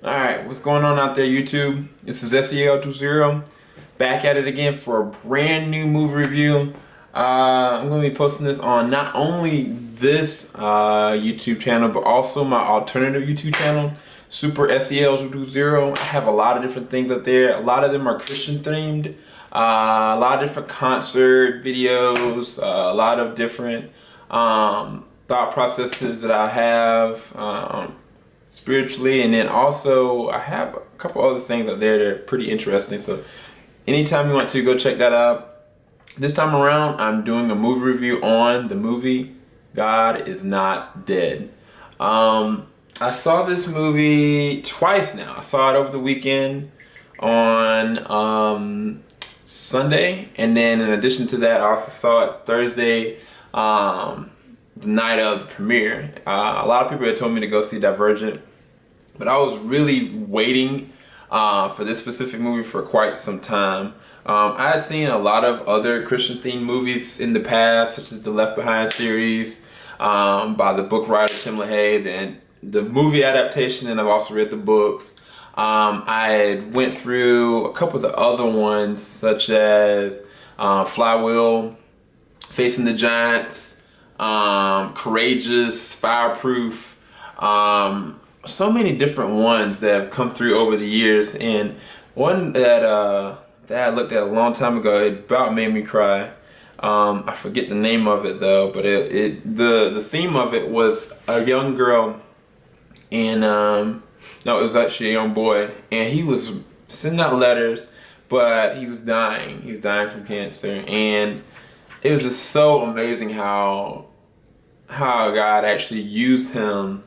Alright, what's going on out there, YouTube? This is SEL20 back at it again for a brand new movie review. I'm going to be posting this on not only this YouTube channel, but also my alternative YouTube channel, Super SEL20. I have a lot of different things up there. A lot of them are Christian themed. A lot of different concert videos, a lot of different thought processes that I have spiritually, and then also I have a couple other things out there that are pretty interesting. So anytime you want to, go check that out. This time around, I'm doing a movie review on the movie God Is Not Dead. I saw this movie twice now. I saw it over the weekend on Sunday, and then in addition to that, I also saw it Thursday, the night of the premiere. A lot of people had told me to go see Divergent, but I was really waiting for this specific movie for quite some time. I had seen a lot of other Christian themed movies in the past, such as the Left Behind series by the book writer Tim LaHaye, and the movie adaptation, and I've also read the books. I went through a couple of the other ones, such as Flywheel, Facing the Giants, Courageous, Fireproof, so many different ones that have come through over the years, and one that I looked at a long time ago, it about made me cry. I forget the name of it though, but the theme of it was a young girl, and no, it was actually a young boy, and he was sending out letters, but he was dying. He was dying from cancer, and it was just so amazing how God actually used him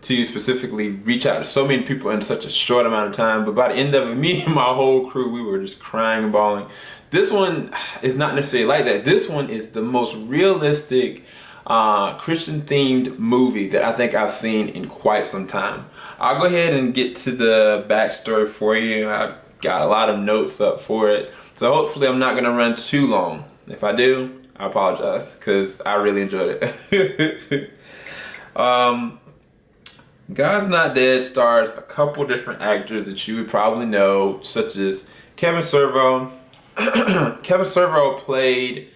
to specifically reach out to so many people in such a short amount of time. But by the end of it, me and my whole crew, we were just crying and bawling. This one is not necessarily like that. This one is the most realistic Christian themed movie that I think I've seen in quite some time. I'll go ahead and get to the backstory for you. I've got a lot of notes up for it, so hopefully I'm not going to run too long. If I do, I apologize, because I really enjoyed it. God's Not Dead stars a couple different actors that you would probably know, such as Kevin Sorbo. Kevin Sorbo played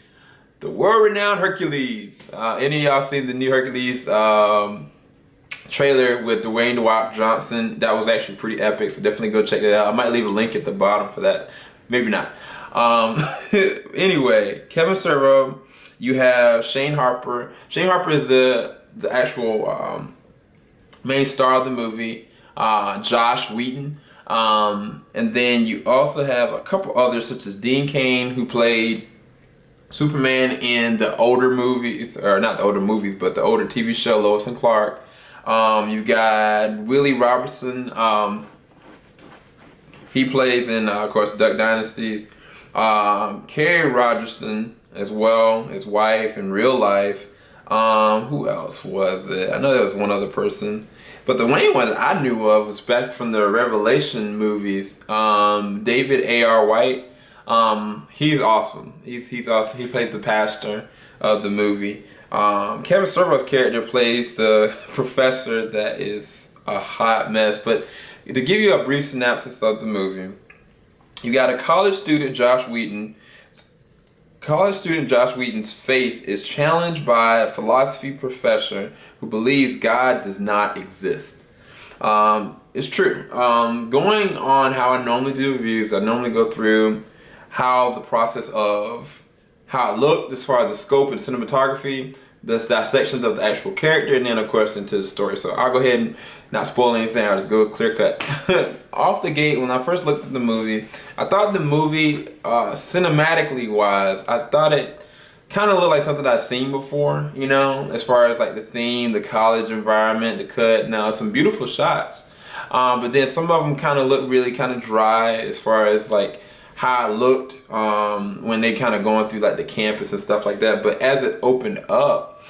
the world-renowned Hercules. Any of y'all seen the new Hercules trailer with Dwayne "The Rock" Johnson? That was actually pretty epic, so definitely go check that out. I might leave a link at the bottom for that. Maybe not. Anyway, Kevin Sorbo. You have Shane Harper. Shane Harper is the actual main star of the movie. Josh Wheaton. And then you also have a couple others, such as Dean Cain, who played Superman in the older movies, or not the older movies, but the older TV show Lois and Clark. You got Willie Robertson. He plays in, of course, Duck Dynasties. Carrie Rogerson as well, his wife in real life. Who else was it? I know there was one other person, but the main one that I knew of was back from the Revelation movies. David A.R. White. He's awesome. He's awesome. He plays the pastor of the movie. Kevin Sorbo's character plays the professor that is a hot mess. But to give you a brief synopsis of the movie, you got a college student, Josh Wheaton. College student Josh Wheaton's faith is challenged by a philosophy professor who believes God does not exist. It's true. Going on how I normally do reviews, I normally go through how the process of how it looked as far as the scope and cinematography, the dissections of the actual character, and then of course into the story. So I'll go ahead and not spoil anything. I'll just go clear cut. Off the gate, when I first looked at the movie, I thought the movie, cinematically wise, I thought it kind of looked like something I've seen before, you know, as far as like the theme, the college environment, the cut. Now, some beautiful shots, but then some of them kind of look really kind of dry as far as like how it looked when they kind of going through like the campus and stuff like that. But as it opened up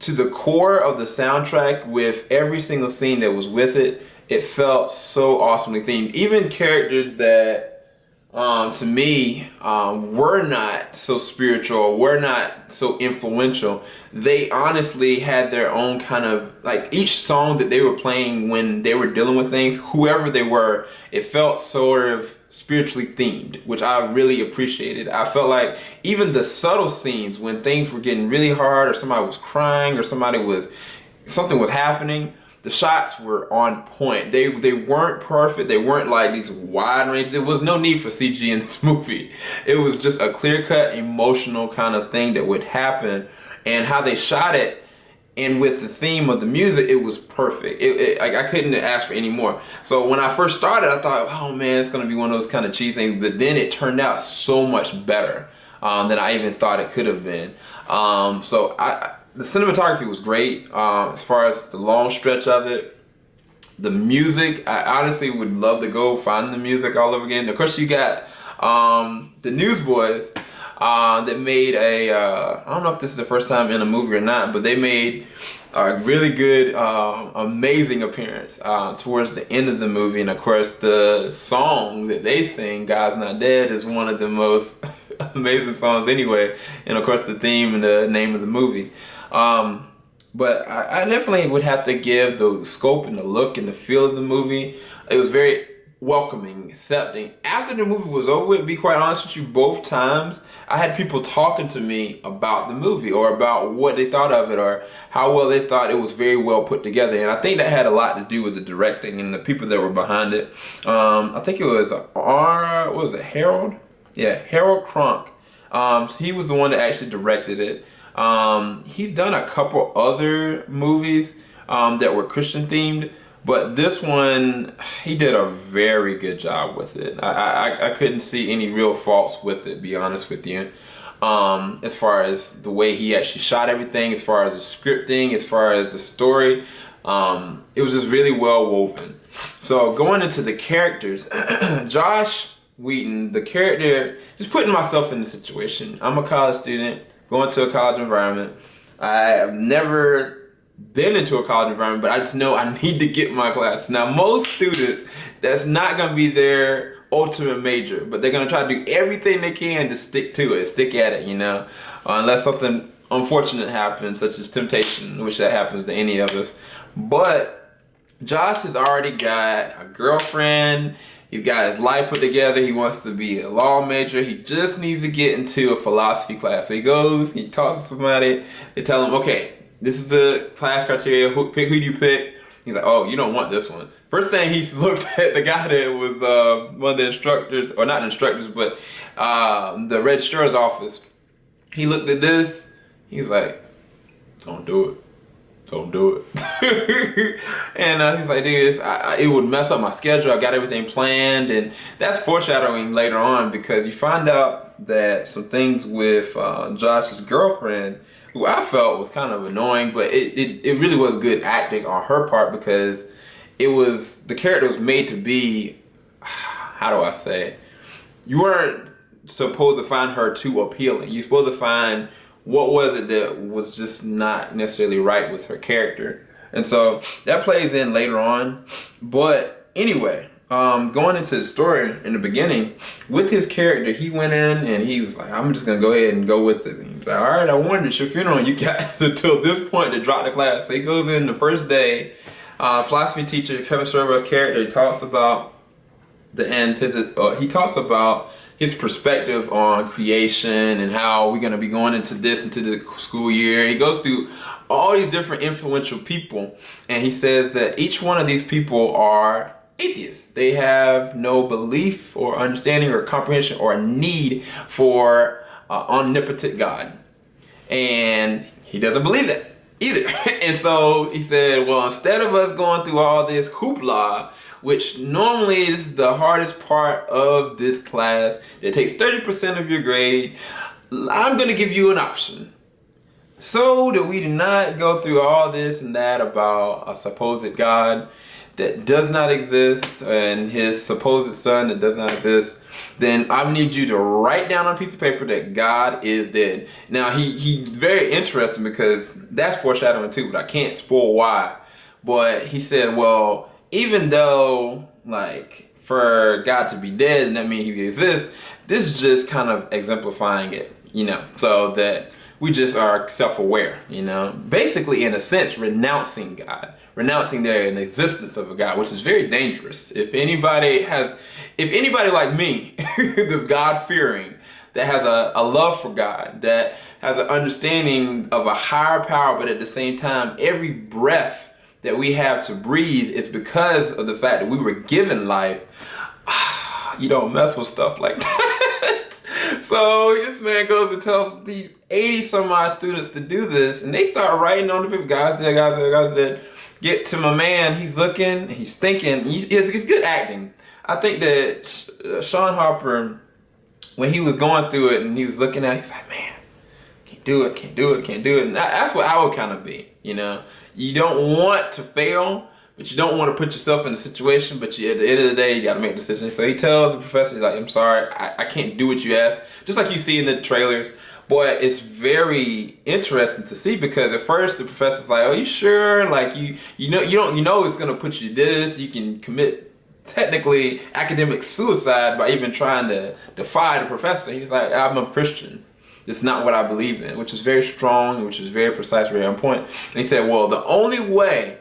to the core of the soundtrack, with every single scene that was with it, it felt so awesomely themed. Even characters that to me, were not so spiritual, were not so influential. They honestly had their own kind of, like, each song that they were playing when they were dealing with things, whoever they were, it felt sort of spiritually themed, which I really appreciated. I felt like even the subtle scenes when things were getting really hard, or somebody was crying, or something was happening, the shots were on point. They weren't perfect. They weren't like these wide range. There was no need for CG in this movie. It was just a clear-cut emotional kind of thing that would happen, and how they shot it, and with the theme of the music, it was perfect. I couldn't ask for any more. So when I first started, I thought, oh man, it's gonna be one of those kind of cheesy things. But then it turned out so much better than I even thought it could have been. The cinematography was great as far as the long stretch of it. The music, I honestly would love to go find the music all over again. Of course, you got the Newsboys that made I don't know if this is the first time in a movie or not, but they made a really good, amazing appearance towards the end of the movie. And of course, the song that they sing, God's Not Dead, is one of the most amazing songs anyway. And of course, the theme and the name of the movie. But I definitely would have to give the scope and the look and the feel of the movie. It was very welcoming, accepting. After the movie was over with, to be quite honest with you, both times I had people talking to me about the movie, or about what they thought of it, or how well they thought it was very well put together. And I think that had a lot to do with the directing and the people that were behind it. I think it was what was it, Harold? Yeah, Harold Kronk. He was the one that actually directed it. He's done a couple other movies that were Christian themed, but this one, he did a very good job with it. I couldn't see any real faults with it, be honest with you. As far as the way he actually shot everything, as far as the scripting, as far as the story, it was just really well woven. So going into the characters, Josh Wheaton, the character, just putting myself in the situation. I'm a college student, going to a college environment. I have never been into a college environment, but I just know I need to get my class. Now, most students, that's not going to be their ultimate major, but they're going to try to do everything they can to stick to it, stick at it, you know, unless something unfortunate happens, such as temptation, which that happens to any of us. But Josh has already got a girlfriend. He's got his life put together. He wants to be a law major. He just needs to get into a philosophy class. So he goes, he talks to somebody. They tell him, okay, this is the class criteria. Who do you pick? He's like, oh, you don't want this one. First thing he looked at the guy that was one of the instructors, or not instructors, but the registrar's office. He looked at this. He's like, don't do it. Don't do it. And he's like, dude, it would mess up my schedule. I got everything planned. And that's foreshadowing later on, because you find out that some things with Josh's girlfriend, who I felt was kind of annoying, but it really was good acting on her part, because the character was made to be, how do I say it? You weren't supposed to find her too appealing. You're supposed to find what was it that was just not necessarily right with her character. And so that plays in later on. But anyway, going into the story in the beginning, with his character, he went in and he was like, I'm just going to go ahead and go with it. And he was like, all right, I warned it's your funeral. You got until this point to drop the class. So he goes in the first day. Philosophy teacher, Kevin Sorbo's character, he talks about he talks about his perspective on creation and how we're going to be going into the school year. He goes through all these different influential people, and he says that each one of these people are atheists. They have no belief or understanding or comprehension or need for omnipotent God. And he doesn't believe that either. And so he said, well, instead of us going through all this hoopla, which normally is the hardest part of this class, that takes 30% of your grade, I'm going to give you an option. So that we do not go through all this and that about a supposed God that does not exist and his supposed son that does not exist, then I need you to write down on a piece of paper that God is dead. Now, he's very interesting, because that's foreshadowing too, but I can't spoil why. But he said, well, even though, like, for God to be dead and that means he exists. This is just kind of exemplifying it, you know, so that we just are self-aware, you know, basically in a sense renouncing God, renouncing the existence of a God, which is very dangerous. If anybody like me that's God-fearing, that has a love for God, that has an understanding of a higher power, but at the same time, every breath that we have to breathe is because of the fact that we were given life. You don't mess with stuff like that. So this man goes and tells these 80 some odd students to do this, and they start writing on the paper. Guys there. Get to my man. He's looking, he's thinking. It's good acting. I think that Sean Harper, when he was going through it and he was looking at it, he's like, man, can't do it. And that's what I would kind of be, you know. You don't want to fail, but you don't want to put yourself in a situation, but at the end of the day, you got to make a decision. So he tells the professor, he's like, I'm sorry, I can't do what you asked. Just like you see in the trailers. Boy, it's very interesting to see, because at first the professor's like, oh, you sure? Like, you know it's going to put you this. You can commit technically academic suicide by even trying to defy the professor. He's like, I'm a Christian. It's not what I believe in, which is very strong, which is very precise, very on point. And he said, well, the only way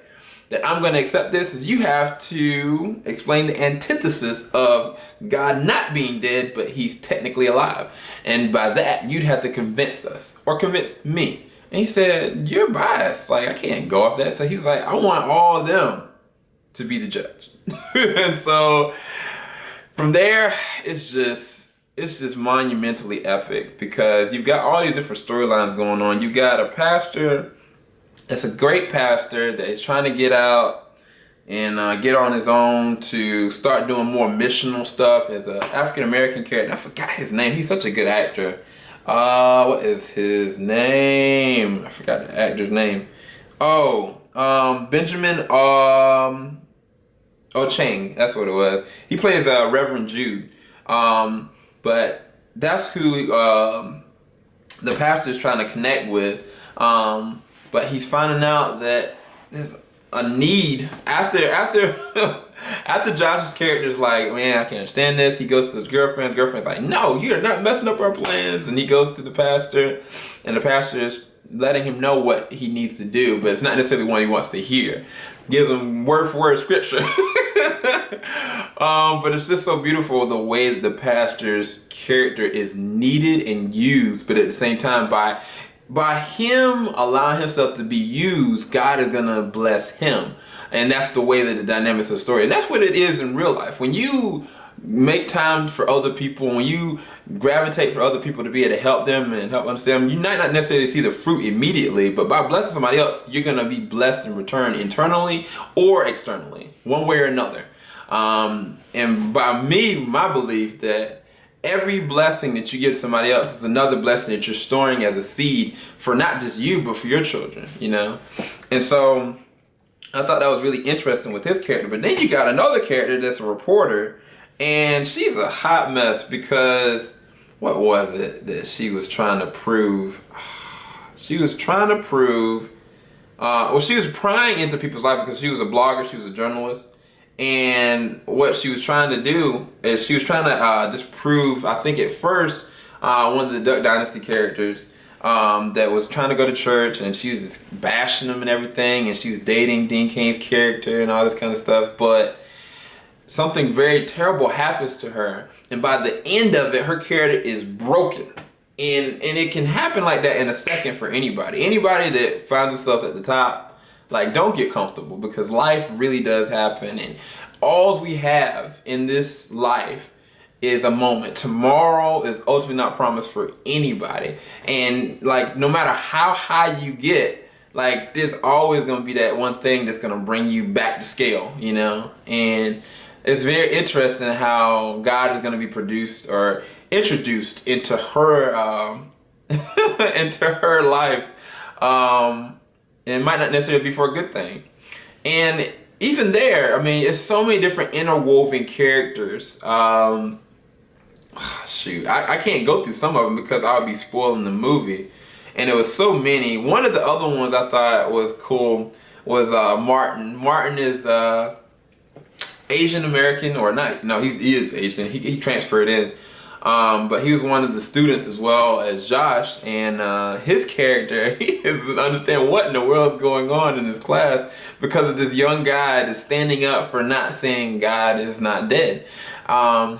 that I'm going to accept this is you have to explain the antithesis of God not being dead, but he's technically alive. And by that, you'd have to convince us or convince me. And he said, you're biased. Like, I can't go off that. So he's like, I want all of them to be the judge. And so from there, it's just monumentally epic, because you've got all these different storylines going on. You got a pastor that's a great pastor that is trying to get out and get on his own to start doing more missional stuff as an African-American character. I forgot his name. He's such a good actor. What is his name? I forgot the actor's name. Benjamin Ocheng. That's what it was. He plays Reverend Jude. But that's who the pastor is trying to connect with. But he's finding out that there's a need after after Josh's character is like, man, I can't understand this. He goes to his girlfriend. The girlfriend's like, no, you're not messing up our plans. And he goes to the pastor, and the pastor is letting him know what he needs to do, but it's not necessarily what he wants to hear. Gives him word for word scripture. But it's just so beautiful the way that the pastor's character is needed and used, but at the same time, by him allowing himself to be used, God is gonna bless him. And that's the way that the dynamics of the story. And that's what it is in real life. When you make time for other people, when you gravitate for other people to be able to help them and help understand them, you might not necessarily see the fruit immediately, but by blessing somebody else, you're gonna be blessed in return, internally or externally, one way or another. And by me, my belief that every blessing that you give somebody else is another blessing that you're storing as a seed for not just you, but for your children, you know? And so I thought that was really interesting with his character. But then you got another character that's a reporter, and she's a hot mess because what was it that she was trying to prove? She was trying to prove, she was prying into people's life because she was a blogger, she was a journalist. And what she was trying to do is she was trying to disprove, I think at first, one of the Duck Dynasty characters that was trying to go to church, and she was just bashing him and everything, and she was dating Dean Cain's character and all this kind of stuff. But something very terrible happens to her, and by the end of it, her character is broken. And it can happen like that in a second for anybody. Anybody that finds themselves at the top, like, don't get comfortable, because life really does happen, and all we have in this life is a moment. Tomorrow is ultimately not promised for anybody, and like, no matter how high you get, like, there's always going to be that one thing that's going to bring you back to scale, you know? And it's very interesting how God is going to be produced or introduced into her into her life. And it might not necessarily be for a good thing. And even there, I mean, it's so many different interwoven characters. Shoot, I can't go through some of them because I would be spoiling the movie. And there was so many. One of the other ones I thought was cool was Martin. Martin is Asian American, or not, no, he is Asian. He transferred in. But he was one of the students as well as Josh, and his character, he doesn't understand what in the world is going on in this class because of this young guy that's standing up for not saying God is not dead.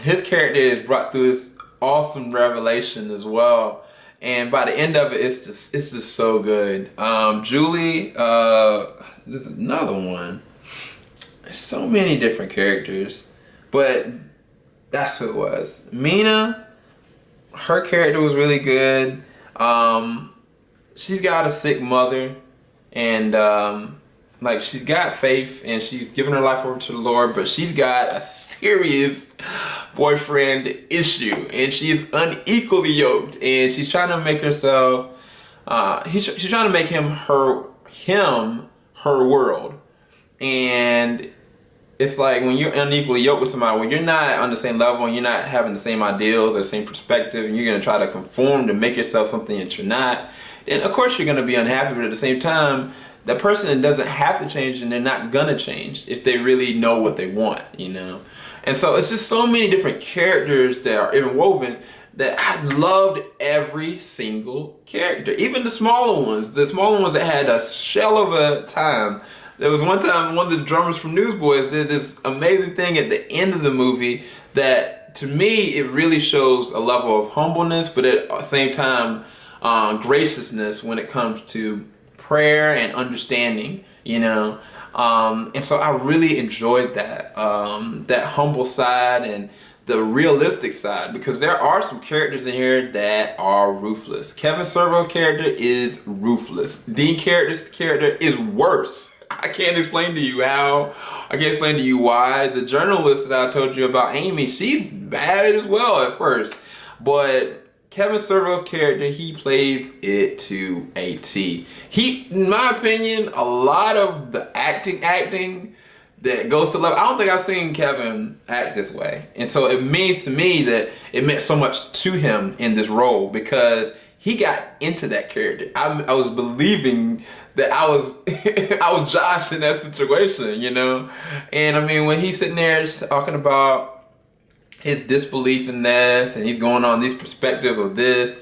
His character is brought through this awesome revelation as well, and by the end of it, it's just so good. Julie, there's another one. There's so many different characters, but that's who it was. Mina, her character was really good. She's got a sick mother, and like, she's got faith and she's given her life over to the Lord, but she's got a serious boyfriend issue, and she's unequally yoked, and she's trying to make herself, she's trying to make him her world. And it's like, when you're unequally yoked with somebody, when you're not on the same level and you're not having the same ideals or the same perspective, and you're going to try to conform to make yourself something that you're not, then of course you're going to be unhappy. But at the same time, that person doesn't have to change, and they're not going to change if they really know what they want, you know? And so it's just so many different characters that are interwoven that I loved every single character, even the smaller ones that had a shell of a time. There was one time one of the drummers from Newsboys did this amazing thing at the end of the movie that, to me, it really shows a level of humbleness, but at the same time, graciousness when it comes to prayer and understanding, you know. And so I really enjoyed that, that humble side and the realistic side, because there are some characters in here that are ruthless. Kevin Sorbo's character is ruthless. Dean Character's character is worse. I can't explain to you how. I can't explain to you why. The journalist that I told you about, Amy, she's bad as well at first. But Kevin Sorbo's character, he plays it to a T. He, in my opinion, a lot of the acting that goes to level. I don't think I've seen Kevin act this way. And so it means to me that it meant so much to him in this role, because he got into that character. I was believing that I was I was Josh in that situation, you know? And I mean, when he's sitting there talking about his disbelief in this, and he's going on this perspective of this,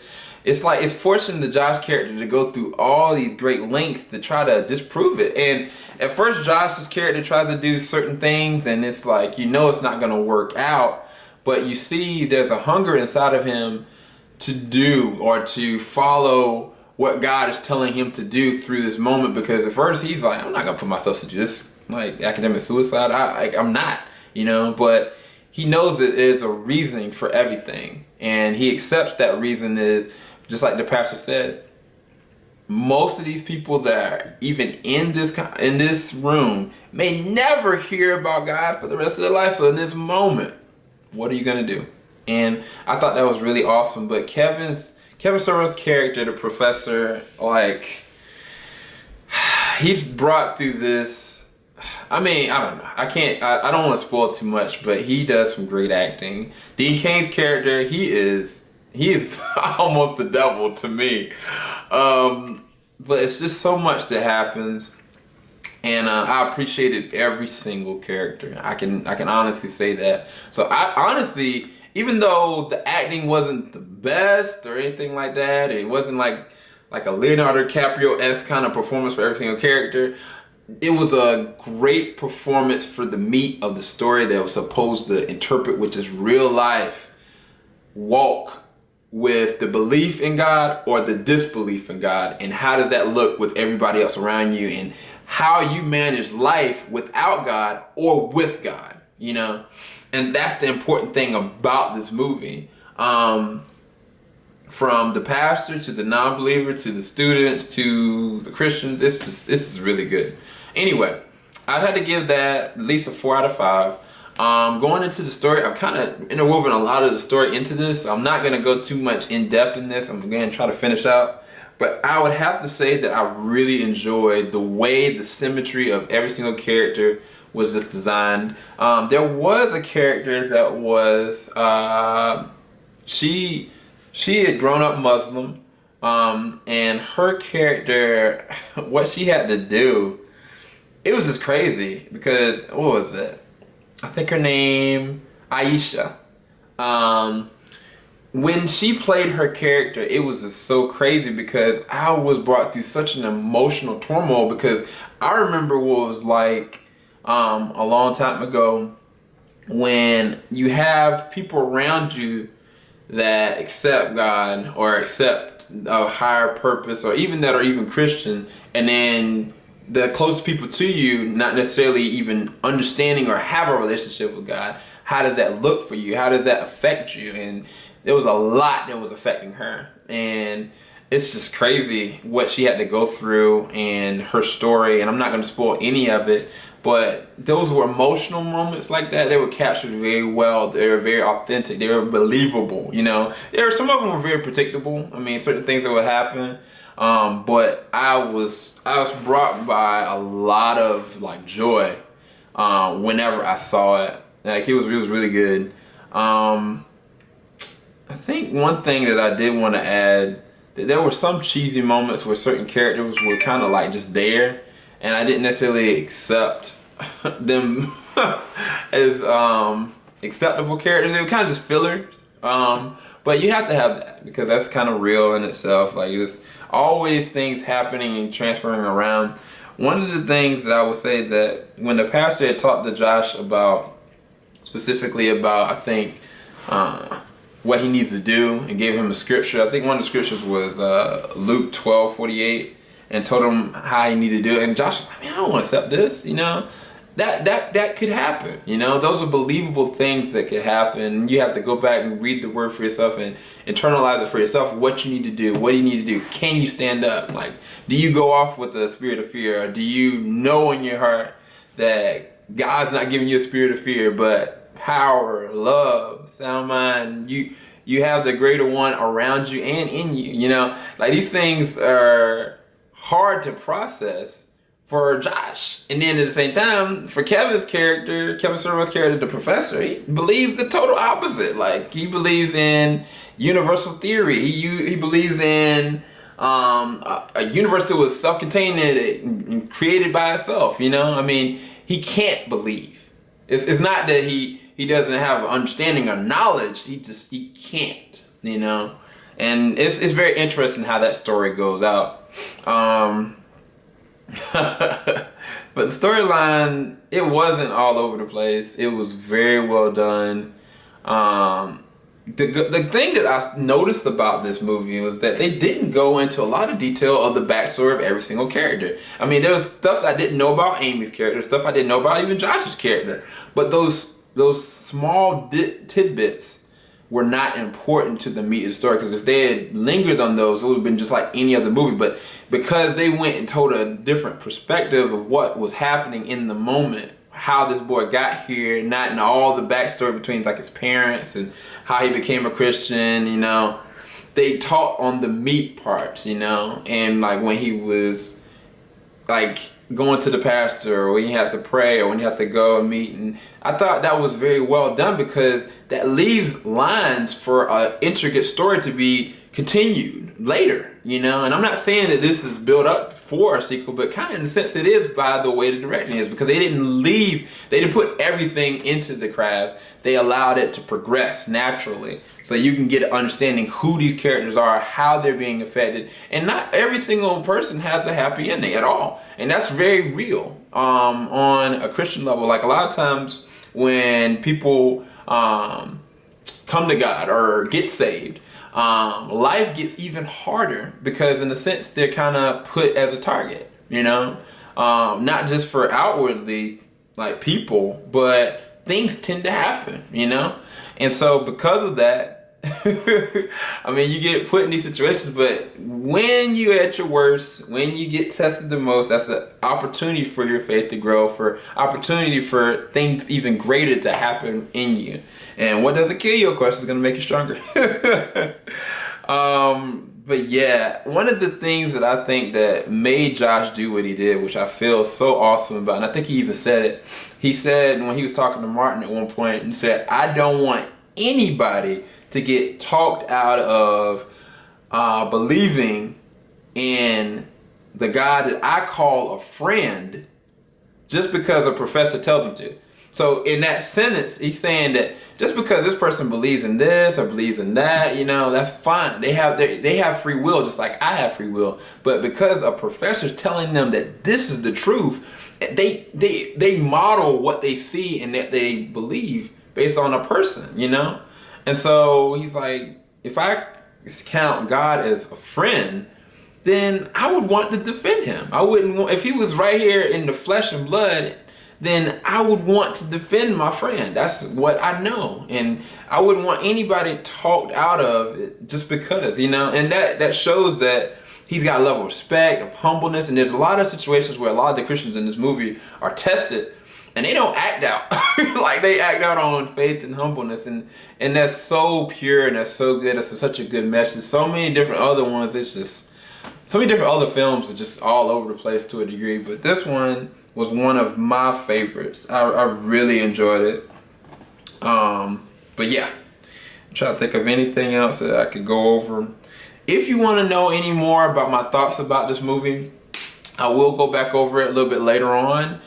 it's like it's forcing the Josh character to go through all these great lengths to try to disprove it. And at first, Josh's character tries to do certain things, and it's like, you know, it's not going to work out. But you see there's a hunger inside of him to do, or to follow what God is telling him to do through this moment. Because at first he's like, I'm not gonna put myself to this like academic suicide. I'm not, you know. But he knows that there's a reasoning for everything, and he accepts that reason is, just like the pastor said, most of these people that are even in this room may never hear about God for the rest of their life. So in this moment, what are you gonna do? And I thought that was really awesome. But Kevin Sorbo's character, the professor, like, he's brought through this. I mean, I don't know. I don't want to spoil too much, but he does some great acting. Dean Cain's character, he is almost the devil to me. But it's just so much that happens. And I appreciated every single character. I can honestly say that. So I honestly, even though the acting wasn't the best or anything like that, it wasn't like a Leonardo DiCaprio-esque kind of performance for every single character, it was a great performance for the meat of the story that was supposed to interpret, which is real life. Walk with the belief in God or the disbelief in God, and how does that look with everybody else around you, and how you manage life without God or with God, you know? And that's the important thing about this movie. From the pastor to the non-believer to the students to the Christians, this is really good. Anyway, I had to give that at least a 4 out of 5. Going into the story, I'm kind of interwoven a lot of the story into this. I'm not going to go too much in depth in this. I'm going to try to finish out. But I would have to say that I really enjoyed the way the symmetry of every single character was just designed. There was a character that was, she had grown up Muslim, and her character, what she had to do, it was just crazy, because, what was it? I think her name Aisha. When she played her character, it was just so crazy because I was brought through such an emotional turmoil, because I remember what it was like a long time ago when you have people around you that accept God or accept a higher purpose, or even that are even Christian, and then the closest people to you not necessarily even understanding or have a relationship with God. How does that look for you? How does that affect you? And there was a lot that was affecting her, and it's just crazy what she had to go through and her story. And I'm not going to spoil any of it, but those were emotional moments like that. They were captured very well. They were very authentic. They were believable. You know, some of them were very predictable. I mean, certain things that would happen. But I was brought by a lot of like joy whenever I saw it. Like it was really good. I think one thing that I did want to add, that there were some cheesy moments where certain characters were kind of like just there, and I didn't necessarily accept them as acceptable characters. They were kind of just fillers. But you have to have that because that's kind of real in itself. Like there's always things happening and transferring around. One of the things that I would say that when the pastor had talked to Josh about, specifically about, I think, what he needs to do, and gave him a scripture. I think one of the scriptures was Luke 12:48, and told him how he needed to do it. And Josh was like, man, I don't want to accept this, you know. That could happen, you know. Those are believable things that could happen. You have to go back and read the word for yourself and internalize it for yourself. What you need to do, what do you need to do? Can you stand up? Like, do you go off with a spirit of fear, or do you know in your heart that God's not giving you a spirit of fear, but power, love, sound mind? You have the greater one around you and in you. You know, like these things are hard to process for Josh, and then at the same time for Kevin Sorbo's character, the professor, he believes the total opposite. Like he believes in universal theory. He believes in a universe that was self-contained and created by itself. You know, I mean, he can't believe. It's not that he doesn't have understanding or knowledge. He can't. You know, and it's very interesting how that story goes out. But the storyline, it wasn't all over the place. It was very well done. The thing that I noticed about this movie was that they didn't go into a lot of detail of the backstory of every single character. I mean, there was stuff I didn't know about Amy's character, stuff I didn't know about even Josh's character. But those small tidbits were not important to the meat of the story, because if they had lingered on those, it would have been just like any other movie. But because they went and told a different perspective of what was happening in the moment, how this boy got here, not in all the backstory between like his parents and how he became a Christian, you know, they taught on the meat parts, you know, and like when he was like going to the pastor, or when you have to pray, or when you have to go and meet. And I thought that was very well done, because that leaves lines for an intricate story to be continued later, you know. And I'm not saying that this is built up for a sequel, but kind of in a sense it is by the way the directing is, because they didn't put everything into the craft. They allowed it to progress naturally, so you can get an understanding who these characters are, how they're being affected. And not every single person has a happy ending at all, and that's very real on a Christian level. Like a lot of times when people come to God or get saved, life gets even harder, because in a sense they're kind of put as a target, you know, not just for outwardly like people, but things tend to happen, you know. And so because of that, I mean, you get put in these situations, but when you're at your worst, when you get tested the most, that's the opportunity for your faith to grow, for opportunity for things even greater to happen in you. And what doesn't kill you, of course, is going to make you stronger. But yeah, one of the things that I think that made Josh do what he did, which I feel so awesome about, and I think he even said it. He said when he was talking to Martin at one point, he said, I don't want anybody to get talked out of believing in the God that I call a friend just because a professor tells him to. So in that sentence, he's saying that just because this person believes in this or believes in that, you know, that's fine. They have free will, just like I have free will. But because a professor's telling them that this is the truth, they model what they see and that they believe based on a person, you know. And so he's like, if I count God as a friend, then I would want to defend him. I wouldn't want, if he was right here in the flesh and blood, then I would want to defend my friend. That's what I know. And I wouldn't want anybody talked out of it just because, you know, and that shows that he's got a level of respect, of humbleness, and there's a lot of situations where a lot of the Christians in this movie are tested and they don't act out. Like they act out on faith and humbleness, and that's so pure and that's so good. It's such a good message. So many different other ones, it's just so many different other films are just all over the place to a degree, but this one was one of my favorites. I really enjoyed it. But yeah, I'm trying to think of anything else that I could go over. If you want to know any more about my thoughts about this movie, I will go back over it a little bit later on.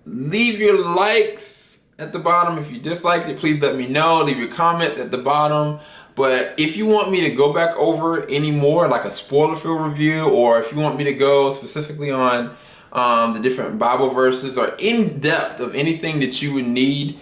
Leave your likes at the bottom. If you disliked it, please let me know. Leave your comments at the bottom. But if you want me to go back over any more, like a spoiler-filled review, or if you want me to go specifically on the different Bible verses or in depth of anything that you would need,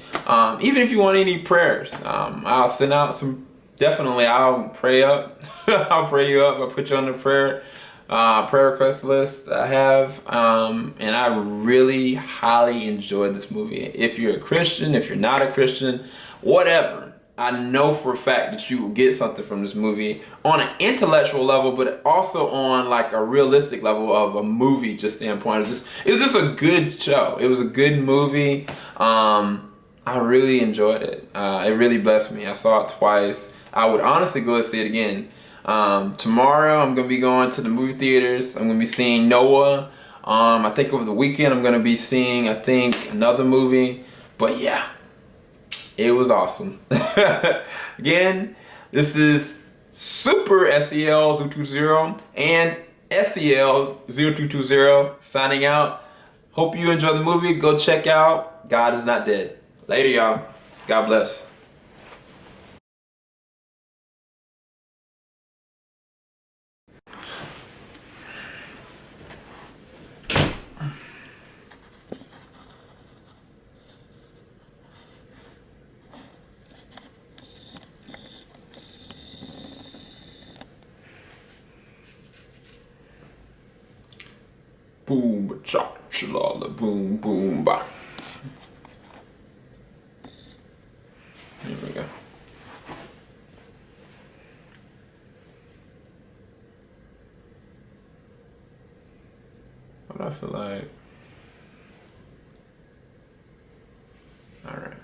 even if you want any prayers, I'll send out some. Definitely, I'll pray up. I'll pray you up. I'll put you on the prayer request list I have, and I really highly enjoyed this movie. If you're a Christian, if you're not a Christian, whatever, I know for a fact that you will get something from this movie on an intellectual level, but also on like a realistic level of a movie just standpoint. It was just a good show. It was a good movie. I really enjoyed it. It really blessed me. I saw it twice. I would honestly go and see it again. Tomorrow I'm going to be going to the movie theaters. I'm going to be seeing Noah. I think over the weekend I'm going to be seeing, I think, another movie. But yeah, it was awesome. Again, this is Super SEL 020 and SEL 0220 signing out. Hope you enjoy the movie. Go check out God Is Not Dead. Later, y'all. God bless. Boom, cha, chalala, boom, boom, ba. Here we go. What I feel like. All right.